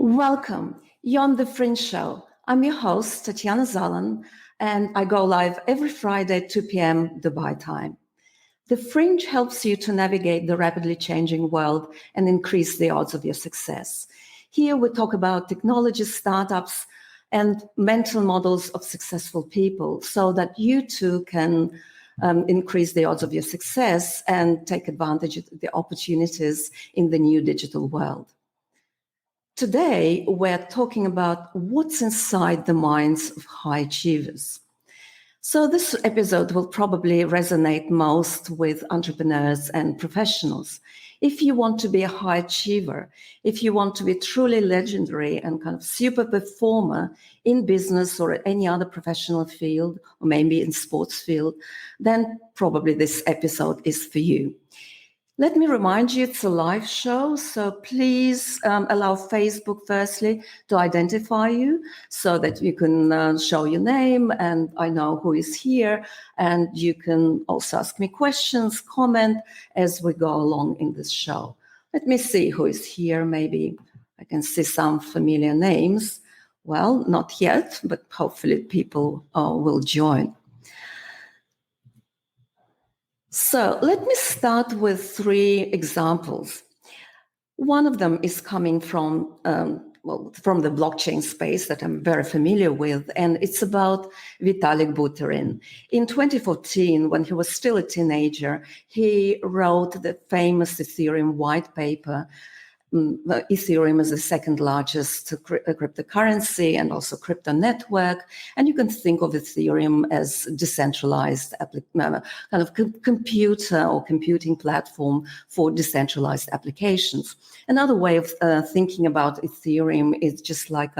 Welcome. You're on The Fringe Show. I'm your host, Tatiana Zalan, and I go live every Friday at 2 p.m. Dubai time. The Fringe helps you to navigate the rapidly changing world and increase the odds of your success. Here we talk about technology, startups, and mental models of successful people so that you too can increase the odds of your success and take advantage of the opportunities in the new digital world. Today, we're talking about what's inside the minds of high achievers. So this episode will probably resonate most with entrepreneurs and professionals. If you want to be a high achiever, if you want to be truly legendary and kind of super performer in business or any other professional field, or maybe in sports field, then probably this episode is for you. Let me remind you, it's a live show, so please allow Facebook, firstly, to identify you so that you can show your name and I know who is here. And you can also ask me questions, comment as we go along in this show. Let me see who is here. Maybe I can see some familiar names. Well, not yet, but hopefully people will join. So let me start with three examples. One of them is coming from the blockchain space that I'm very familiar with, and it's about Vitalik Buterin. In 2014, when he was still a teenager, he wrote the famous Ethereum white paper. Ethereum is the second largest cryptocurrency and also crypto network. And you can think of Ethereum as decentralized kind of computer or computing platform for decentralized applications. Another way of thinking about Ethereum is just like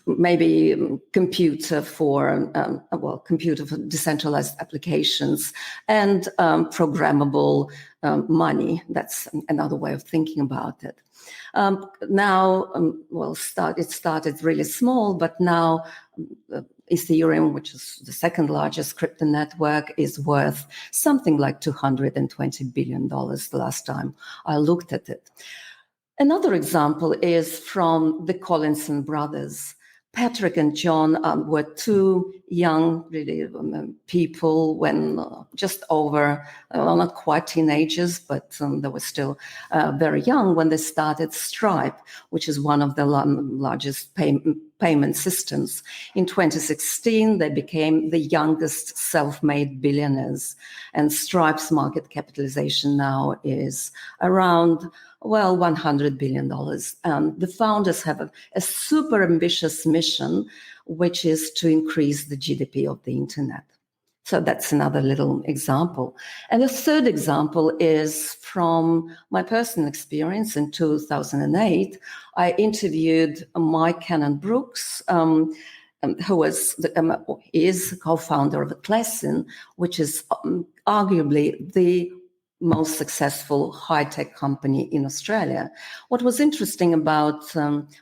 maybe computer for decentralized applications and programmable money. That's another way of thinking about it. It started really small, but now Ethereum, which is the second largest crypto network, is worth something like $220 billion the last time I looked at it. Another example is from the Collinson brothers. Patrick and John were two young people when just over, not quite teenagers, but they were still very young when they started Stripe, which is one of the largest payment systems. In 2016, they became the youngest self-made billionaires, and Stripe's market capitalization now is around $100 billion. The founders have a super ambitious mission, which is to increase the GDP of the internet. So that's another little example. And the third example is from my personal experience. In 2008, I interviewed Mike Cannon-Brookes, who is co-founder of Atlassian, which is arguably the most successful high-tech company in Australia. What was interesting about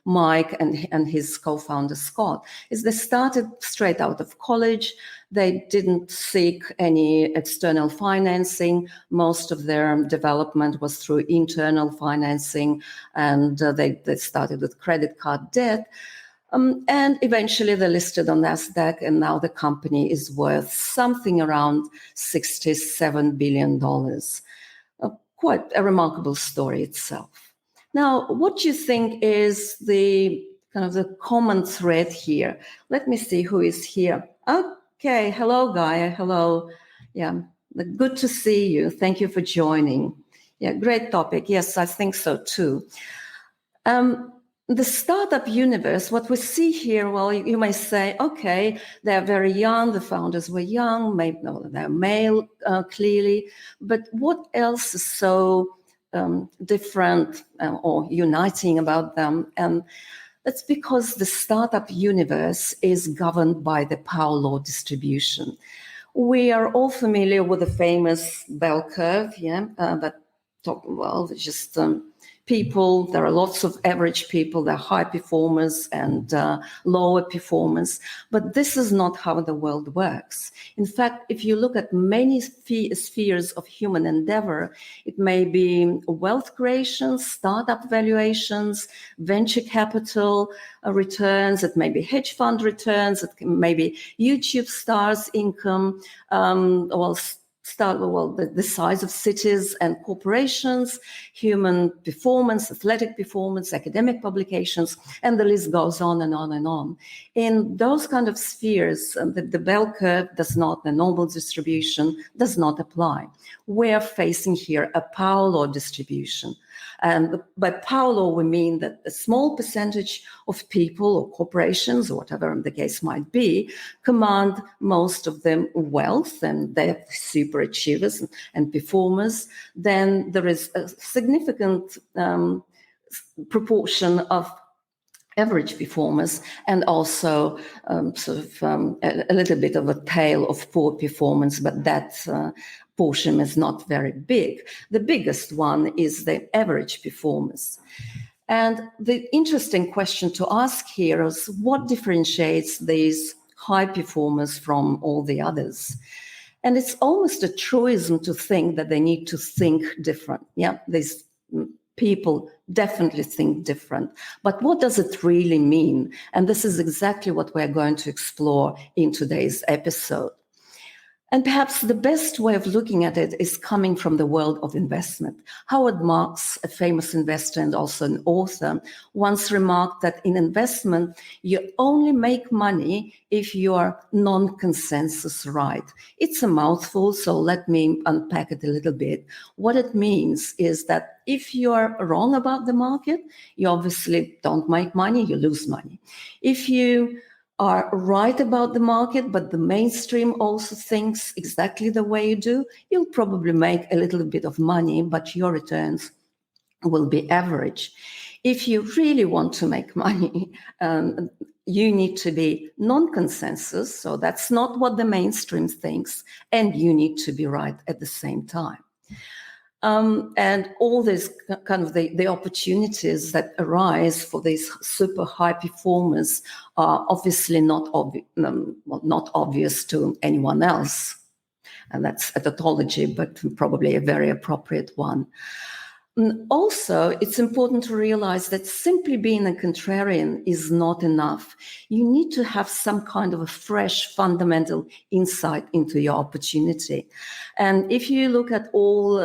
Mike and his co-founder Scott is they started straight out of college. They didn't seek any external financing. Most of their development was through internal financing, and they started with credit card debt. And eventually they listed on NASDAQ, and now the company is worth something around $67 billion. Quite a remarkable story itself. Now, what do you think is the kind of the common thread here? Let me see who is here. Okay, hello, Gaia. Hello. Yeah, good to see you. Thank you for joining. Yeah, great topic. Yes, I think so too. The startup universe, what we see here, well, you may say, okay, they're very young, the founders were young, maybe they're male, clearly, but what else is so different or uniting about them? And that's because the startup universe is governed by the power law distribution. We are all familiar with the famous bell curve, people. There are lots of average people. There are high performers and lower performers. But this is not how the world works. In fact, if you look at many spheres of human endeavor, it may be wealth creation, startup valuations, venture capital returns, it may be hedge fund returns, it may be YouTube stars' income, the size of cities and corporations, human performance, athletic performance, academic publications, and the list goes on and on and on. In those kind of spheres, the bell curve does not, the normal distribution does not apply. We're facing here a power law distribution. And by power law, we mean that a small percentage of people or corporations, or whatever the case might be, command most of them wealth, and they're super achievers and performers. Then there is a significant proportion of average performers, and also a little bit of a tail of poor performance, but that portion is not very big. The biggest one is the average performers. And the interesting question to ask here is what differentiates these high performers from all the others? And it's almost a truism to think that they need to think different. Yeah, these people definitely think different. But what does it really mean? And this is exactly what we're going to explore in today's episode. And perhaps the best way of looking at it is coming from the world of investment. Howard Marks, a famous investor and also an author, once remarked that in investment, you only make money if you are non-consensus right. It's a mouthful, so let me unpack it a little bit. What it means is that if you are wrong about the market, you obviously don't make money, you lose money. If you are right about the market, but the mainstream also thinks exactly the way you do, you'll probably make a little bit of money, but your returns will be average. If you really want to make money, you need to be non-consensus, so that's not what the mainstream thinks, and you need to be right at the same time. And all these kind of the opportunities that arise for these super high performers are obviously not obvious to anyone else. And that's a tautology, but probably a very appropriate one. Also, it's important to realize that simply being a contrarian is not enough. You need to have some kind of a fresh, fundamental insight into your opportunity. And if you look at all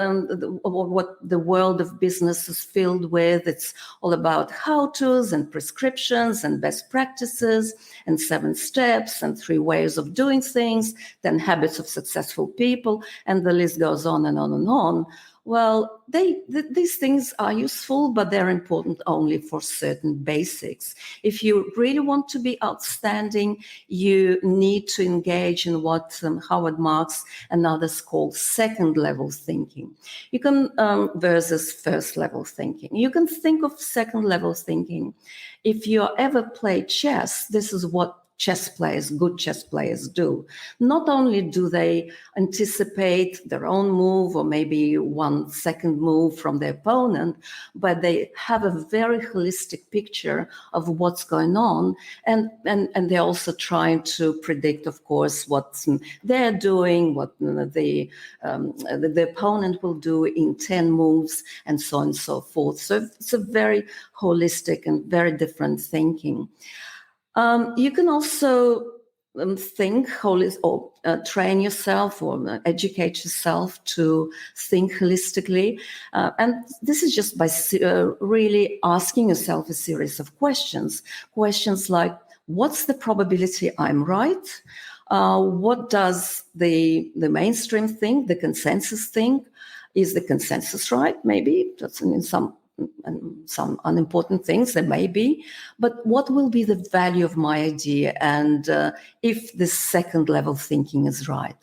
what the world of business is filled with, it's all about how-tos and prescriptions and best practices and 7 steps and 3 ways of doing things, 10 habits of successful people, and the list goes on and on and on. Well, these things are useful, but they're important only for certain basics. If you really want to be outstanding, you need to engage in what Howard Marks and others call second-level thinking. You can versus first-level thinking. You can think of second-level thinking. If you ever play chess, this is what good chess players do. Not only do they anticipate their own move or maybe 1 second move from the opponent, but they have a very holistic picture of what's going on. And they're also trying to predict, of course, what they're doing, what the opponent will do in 10 moves, and so on and so forth. So it's a very holistic and very different thinking. You can also think or train yourself or educate yourself to think holistically. And this is just by really asking yourself a series of questions. Questions like, what's the probability I'm right? What does the mainstream think, the consensus think? Is the consensus right? Maybe that's in some unimportant things there may be, but what will be the value of my idea, and if this second level thinking is right?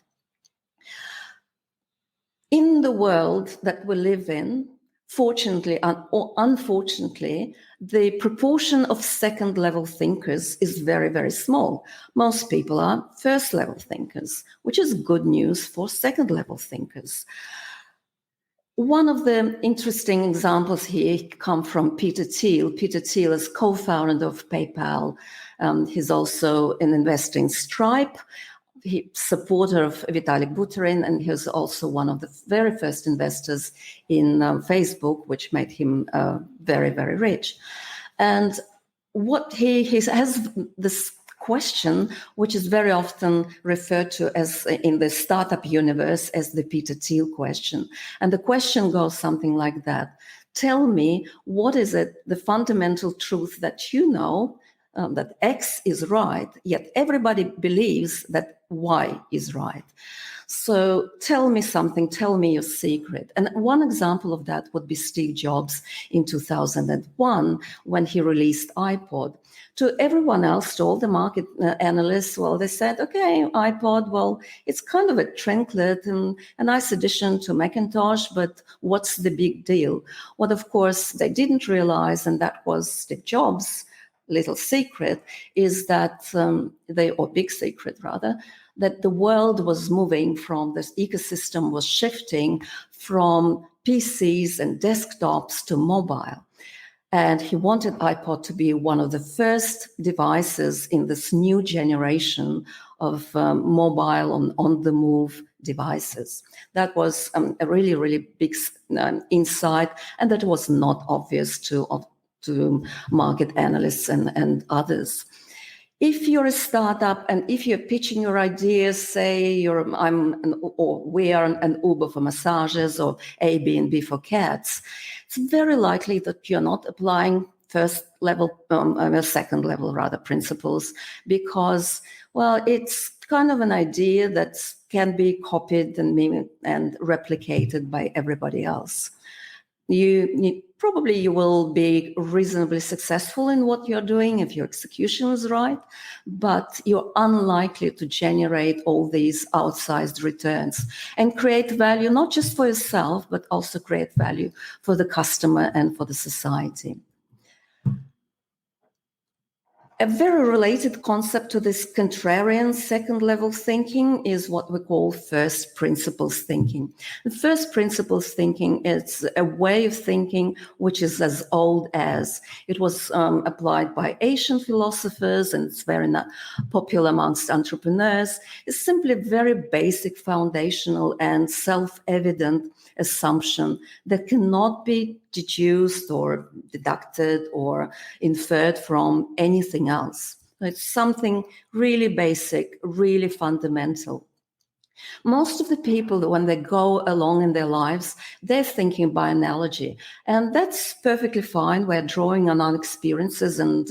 In the world that we live in, fortunately or unfortunately, the proportion of second level thinkers is very, very small. Most people are first level thinkers, which is good news for second level thinkers. One of the interesting examples here come from Peter Teal. Peter Teal is co-founder of PayPal. He's also an investor in Stripe. He's supporter of Vitalik Buterin, and he was also one of the very first investors in Facebook, which made him very, very rich. And what he has this question, which is very often referred to as in the startup universe as the Peter Thiel question. And the question goes something like that. Tell me, what is it, the fundamental truth that you know that X is right, yet everybody believes that Y is right. So tell me something, tell me your secret. And one example of that would be Steve Jobs in 2001 when he released iPod. To everyone else, to all the market analysts, well, they said, okay, iPod, well, it's kind of a trinket and a nice addition to Macintosh, but what's the big deal? What, of course, they didn't realize, and that was Steve Jobs' little secret, is that or big secret rather, that the world was moving from, this ecosystem was shifting from PCs and desktops to mobile. And he wanted iPod to be one of the first devices in this new generation of mobile on-the-move devices. That was a really, really big insight, and that was not obvious to market analysts and others. If you're a startup and if you're pitching your ideas, say we are an Uber for massages or Airbnb for cats, it's very likely that you're not applying second level rather principles, because, well, it's kind of an idea that can be copied and replicated by everybody else. You probably will be reasonably successful in what you're doing if your execution is right, but you're unlikely to generate all these outsized returns and create value, not just for yourself, but also create value for the customer and for the society. A very related concept to this contrarian second level thinking is what we call first principles thinking. The first principles thinking is a way of thinking which is as old as. It was applied by Asian philosophers, and it's very popular amongst entrepreneurs. It's simply a very basic, foundational and self-evident assumption that cannot be deduced or deducted or inferred from anything else. It's something really basic, really fundamental. Most of the people, when they go along in their lives, they're thinking by analogy. And that's perfectly fine. We're drawing on our experiences and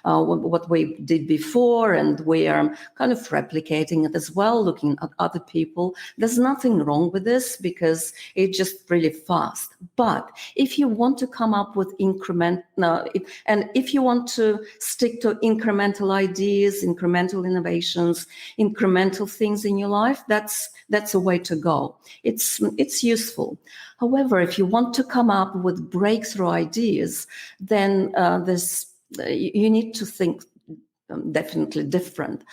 what we did before, and we are kind of replicating it as well, looking at other people. There's nothing wrong with this because it's just really fast. But if you want to come up with and if you want to stick to incremental ideas, incremental innovations, incremental things in your life, that's a way to go. It's useful. However, if you want to come up with breakthrough ideas, then you need to think definitely different.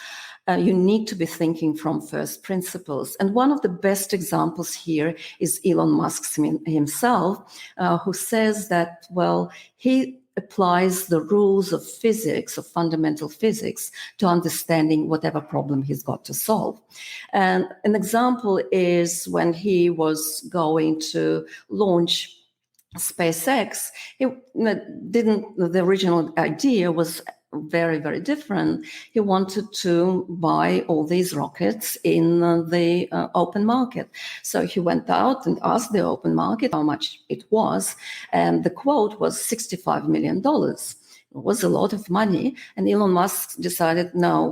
You need to be thinking from first principles. And one of the best examples here is Elon Musk himself, who says that, well, he applies the rules of physics, of fundamental physics, to understanding whatever problem he's got to solve. And an example is when he was going to launch SpaceX, the original idea was very, very different. He wanted to buy all these rockets in the open market. So he went out and asked the open market how much it was, and the quote was $65 million. It was a lot of money, and Elon Musk decided, no,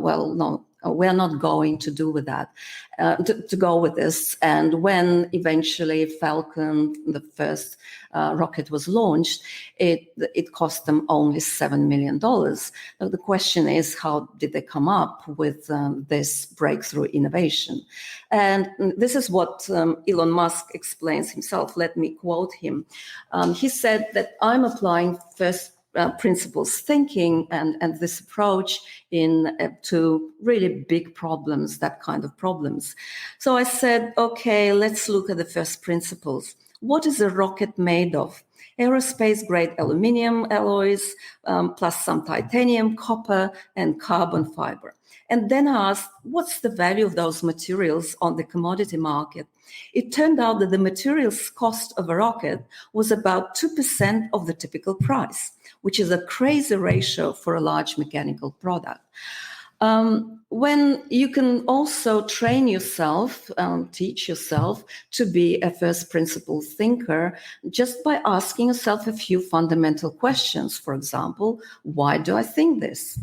we're not going to do with that, to go with this. And when eventually Falcon, the first rocket, was launched, it cost them only $7 million. Now, the question is, how did they come up with this breakthrough innovation? And this is what Elon Musk explains himself. Let me quote him. He said that I'm applying first principles thinking and this approach to really big problems, that kind of problems. So I said, okay, let's look at the first principles. What is a rocket made of? Aerospace-grade aluminium alloys, plus some titanium, copper, and carbon fiber. And then I asked, what's the value of those materials on the commodity market? It turned out that the materials cost of a rocket was about 2% of the typical price, which is a crazy ratio for a large mechanical product. When you can also train yourself, teach yourself to be a first principle thinker just by asking yourself a few fundamental questions. For example, why do I think this?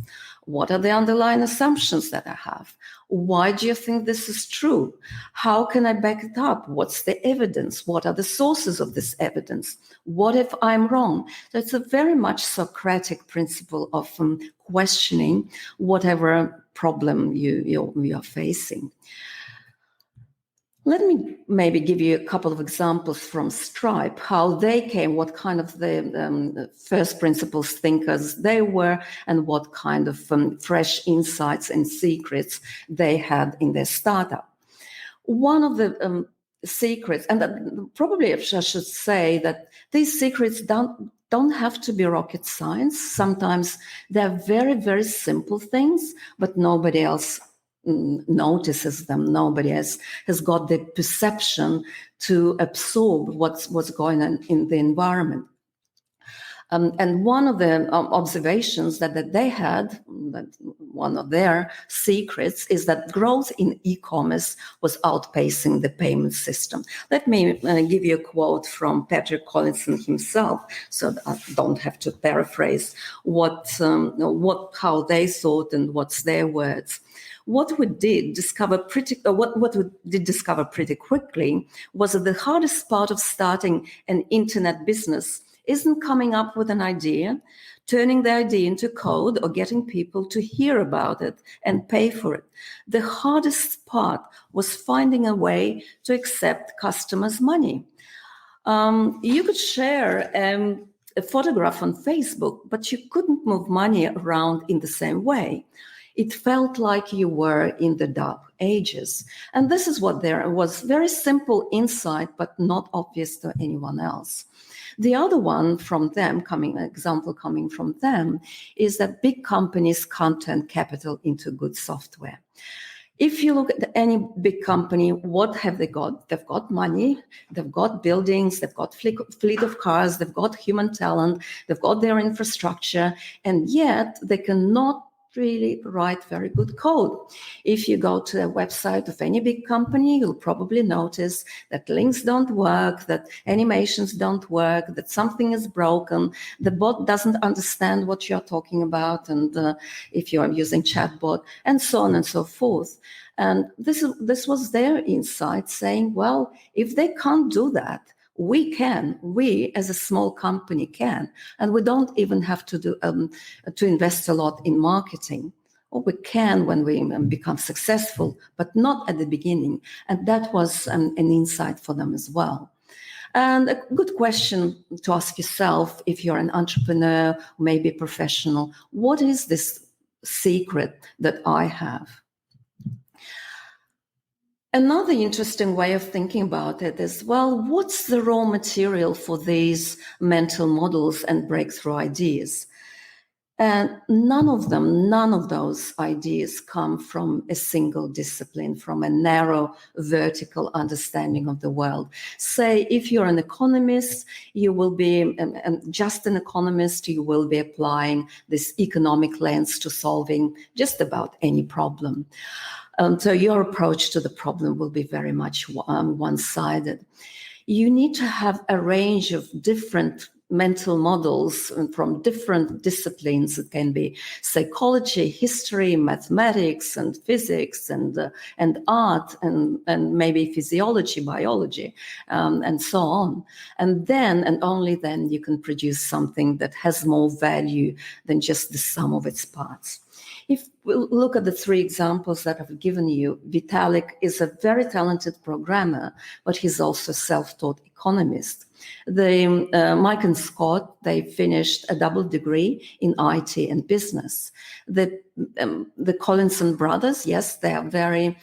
What are the underlying assumptions that I have? Why do you think this is true? How can I back it up? What's the evidence? What are the sources of this evidence? What if I'm wrong? So it's a very much Socratic principle of questioning whatever problem you are facing. Let me maybe give you a couple of examples from Stripe, how they came, what kind of the first principles thinkers they were, and what kind of fresh insights and secrets they had in their startup. One of the secrets, and probably I should say that these secrets don't have to be rocket science. Sometimes they're very, very simple things, but nobody else notices them. Nobody has got the perception to absorb what's going on in the environment. And one of the observations that they had, that one of their secrets, is that growth in e-commerce was outpacing the payment system. Let me give you a quote from Patrick Collinson himself, so that I don't have to paraphrase how they thought and what's their words. What we did discover pretty quickly was that the hardest part of starting an internet business isn't coming up with an idea, turning the idea into code, or getting people to hear about it and pay for it. The hardest part was finding a way to accept customers' money. You could share a photograph on Facebook, but you couldn't move money around in the same way. It felt like you were in the dark ages. And this is what there was, very simple insight, but not obvious to anyone else. The other one from them, example coming from them, is that big companies can't turn capital into good software. If you look at any big company, what have they got? They've got money, they've got buildings, they've got fleet of cars, they've got human talent, they've got their infrastructure, and yet they cannot really write very good code. If you go to a website of any big company, you'll probably notice that links don't work, that animations don't work, that something is broken, the bot doesn't understand what you're talking about, and if you are using chatbot, and so on and so forth. And this was their insight, saying, well, if they can't do that, we as a small company can, and we don't even have to invest a lot in marketing. Or we can when we become successful, but not at the beginning. And that was an insight for them as well. And a good question to ask yourself, if you're an entrepreneur, maybe a professional, what is this secret that I have? Another interesting way of thinking about it is, well, what's the raw material for these mental models and breakthrough ideas? And none of those ideas come from a single discipline, from a narrow vertical understanding of the world. Say, if you're an economist, you will be, just an economist, you will be applying this economic lens to solving just about any problem. So your approach to the problem will be very much one-sided. You need to have a range of different mental models from different disciplines. It can be psychology, history, mathematics, and physics, and art, and maybe physiology, biology, and so on. And then, and only then, you can produce something that has more value than just the sum of its parts. If we look at the three examples that I've given you, Vitalik is a very talented programmer, but he's also a self-taught economist. Mike and Scott, they finished a double degree in IT and business. The Collinson brothers, yes, they are very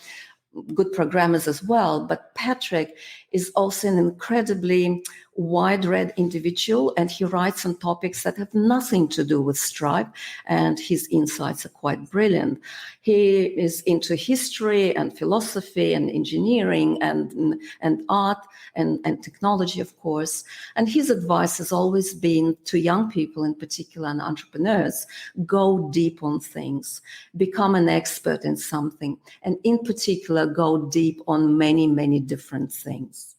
good programmers as well, but Patrick is also an incredibly wide-read individual, and he writes on topics that have nothing to do with Stripe, and his insights are quite brilliant. He is into history and philosophy and engineering and art and technology, of course. And his advice has always been to young people in particular and entrepreneurs, go deep on things, become an expert in something, and in particular, go deep on many, many different things.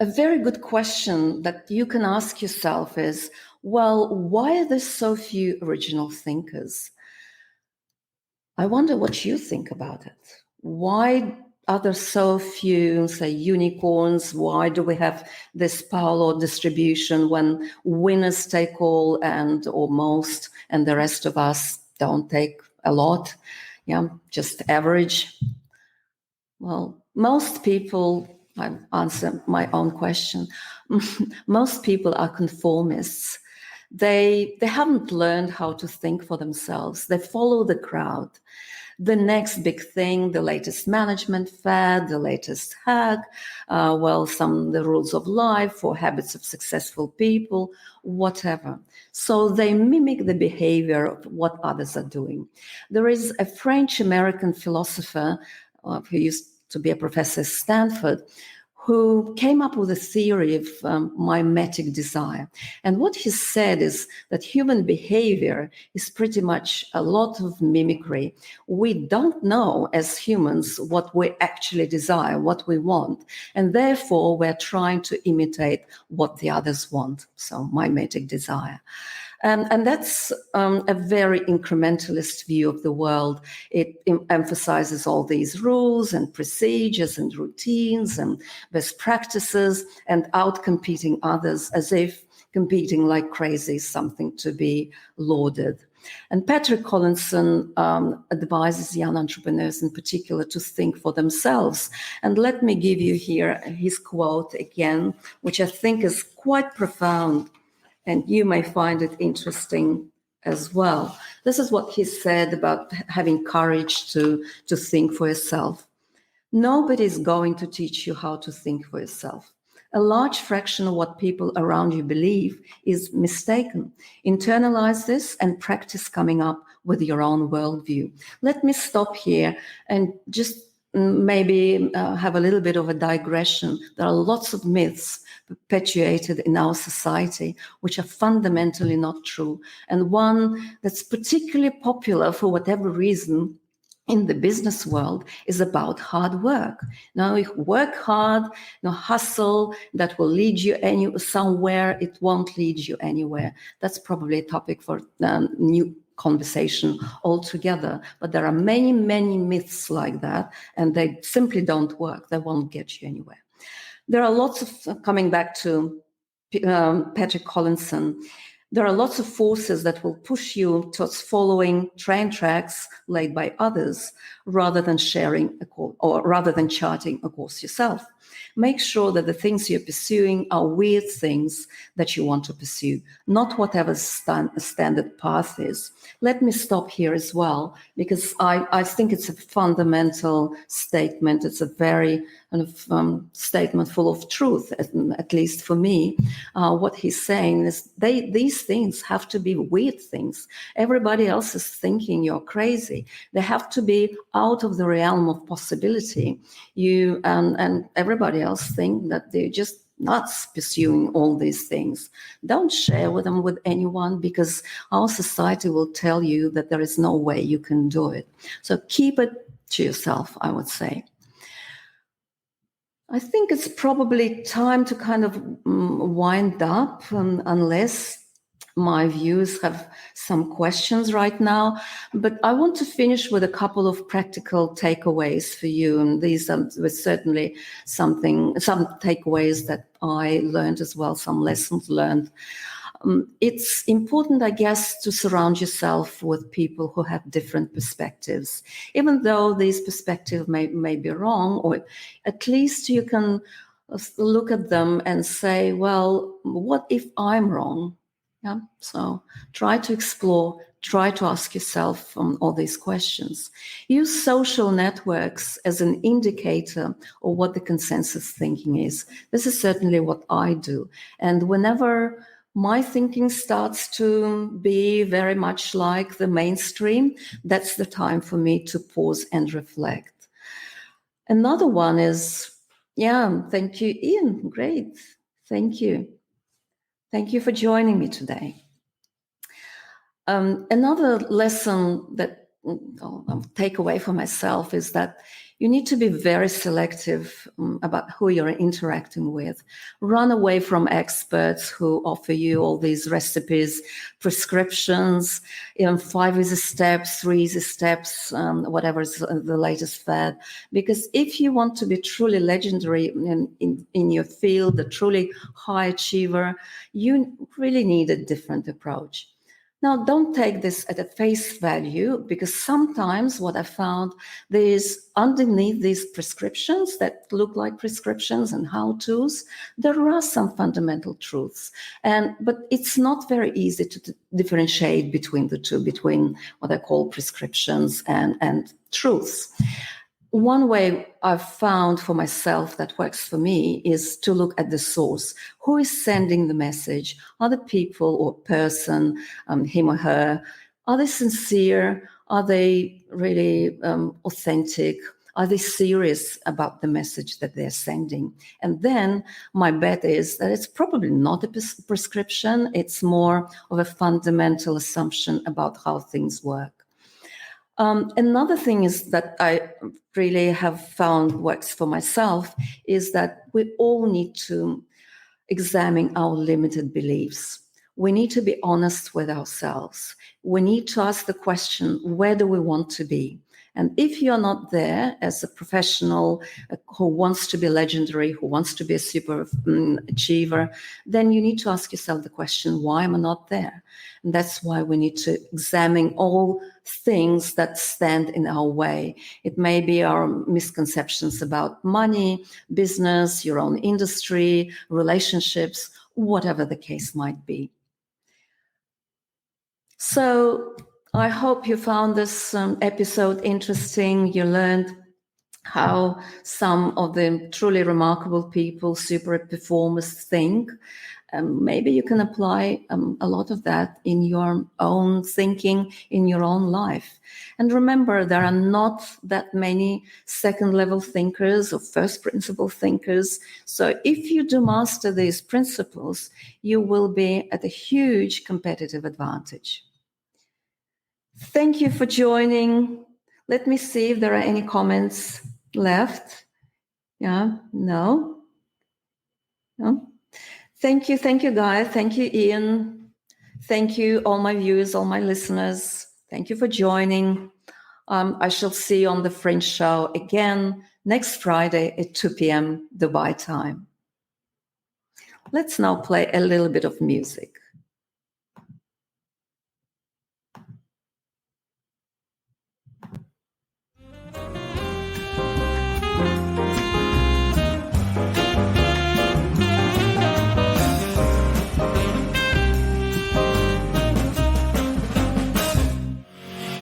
A very good question that you can ask yourself is, well, why are there so few original thinkers? I wonder what you think about it. Why are there so few, say, unicorns? Why do we have this power law distribution when winners take all or most, and the rest of us don't take a lot? Yeah, just average. Well, most people, I answer my own question, most people are conformists. They haven't learned how to think for themselves. They follow the crowd. The next big thing, the latest management fad, the latest hack, the rules of life or habits of successful people, whatever. So they mimic the behavior of what others are doing. There is a French-American philosopher who used to be a professor at Stanford, who came up with a theory of mimetic desire. And what he said is that human behavior is pretty much a lot of mimicry. We don't know as humans what we actually desire, what we want, and therefore we're trying to imitate what the others want. So mimetic desire. And that's a very incrementalist view of the world. It emphasizes all these rules and procedures and routines and best practices and outcompeting others as if competing like crazy is something to be lauded. And Patrick Collinson advises young entrepreneurs in particular to think for themselves. And let me give you here his quote again, which I think is quite profound. And you may find it interesting as well. This is what he said about having courage to think for yourself. Nobody is going to teach you how to think for yourself. A large fraction of what people around you believe is mistaken. Internalize this and practice coming up with your own worldview. Let me stop here and just maybe have a little bit of a digression. There are lots of myths perpetuated in our society which are fundamentally not true. And one that's particularly popular for whatever reason in the business world is about hard work. Now, if you work hard, hustle, that will lead you somewhere, it won't lead you anywhere. That's probably a topic for new conversation altogether. But there are many, many myths like that, and they simply don't work. They won't get you anywhere. There are lots of, coming back to Patrick Collinson, there are lots of forces that will push you towards following train tracks laid by others rather than sharing a course, or rather than charting a course yourself. Make sure that the things you're pursuing are weird things that you want to pursue, not whatever standard path is. Let me stop here as well, because I think it's a fundamental statement. It's a very kind of statement full of truth, at least for me. What he's saying is these things have to be weird things. Everybody else is thinking you're crazy. They have to be out of the realm of possibility. You and everybody else think that they're just nuts pursuing all these things. Don't share them with anyone, because our society will tell you that there is no way you can do it. So keep it to yourself, I would say. I think it's probably time to kind of wind up, unless my viewers have some questions right now. But I want to finish with a couple of practical takeaways for you. And these were certainly some takeaways that I learned as well, some lessons learned. It's important, I guess, to surround yourself with people who have different perspectives, even though these perspectives may be wrong, or at least you can look at them and say, well, what if I'm wrong? Yeah. So try to explore try to ask yourself all these questions. Use social networks as an indicator of what the consensus thinking is. This is certainly what I do. And whenever my thinking starts to be very much like the mainstream, that's the time for me to pause and reflect. Another one is, thank you, Ian. Great. Thank you. Thank you for joining me today. Another lesson that I'll take away for myself is that you need to be very selective about who you're interacting with. Run away from experts who offer you all these recipes, prescriptions, 5 easy steps, 3 easy steps, whatever is the latest fad. Because if you want to be truly legendary in your field, a truly high achiever, you really need a different approach. Now, don't take this at a face value, because sometimes what I found, there's underneath these prescriptions that look like prescriptions and how-tos, there are some fundamental truths. But it's not very easy to differentiate between the two, between what I call prescriptions and truths. One way I've found for myself that works for me is to look at the source. Who is sending the message? Are the people or person, him or her, are they sincere? Are they really authentic? Are they serious about the message that they're sending? And then my bet is that it's probably not a prescription. It's more of a fundamental assumption about how things work. Another thing is that I really have found works for myself is that we all need to examine our limited beliefs. We need to be honest with ourselves. We need to ask the question, where do we want to be? And if you're not there as a professional who wants to be legendary, who wants to be a super achiever, then you need to ask yourself the question, why am I not there? And that's why we need to examine all things that stand in our way. It may be our misconceptions about money, business, your own industry, relationships, whatever the case might be. So I hope you found this episode interesting. You learned how some of the truly remarkable people, super performers, think. Maybe you can apply a lot of that in your own thinking, in your own life. And remember, there are not that many second-level thinkers or first-principle thinkers. So if you do master these principles, you will be at a huge competitive advantage. Thank you for joining. Let me see if there are any comments left. Yeah, no. Thank you, guys. Thank you, Ian. Thank you, all my viewers, all my listeners. Thank you for joining. I shall see you on the Fringe Show again next Friday at 2 p.m. Dubai time. Let's now play a little bit of music.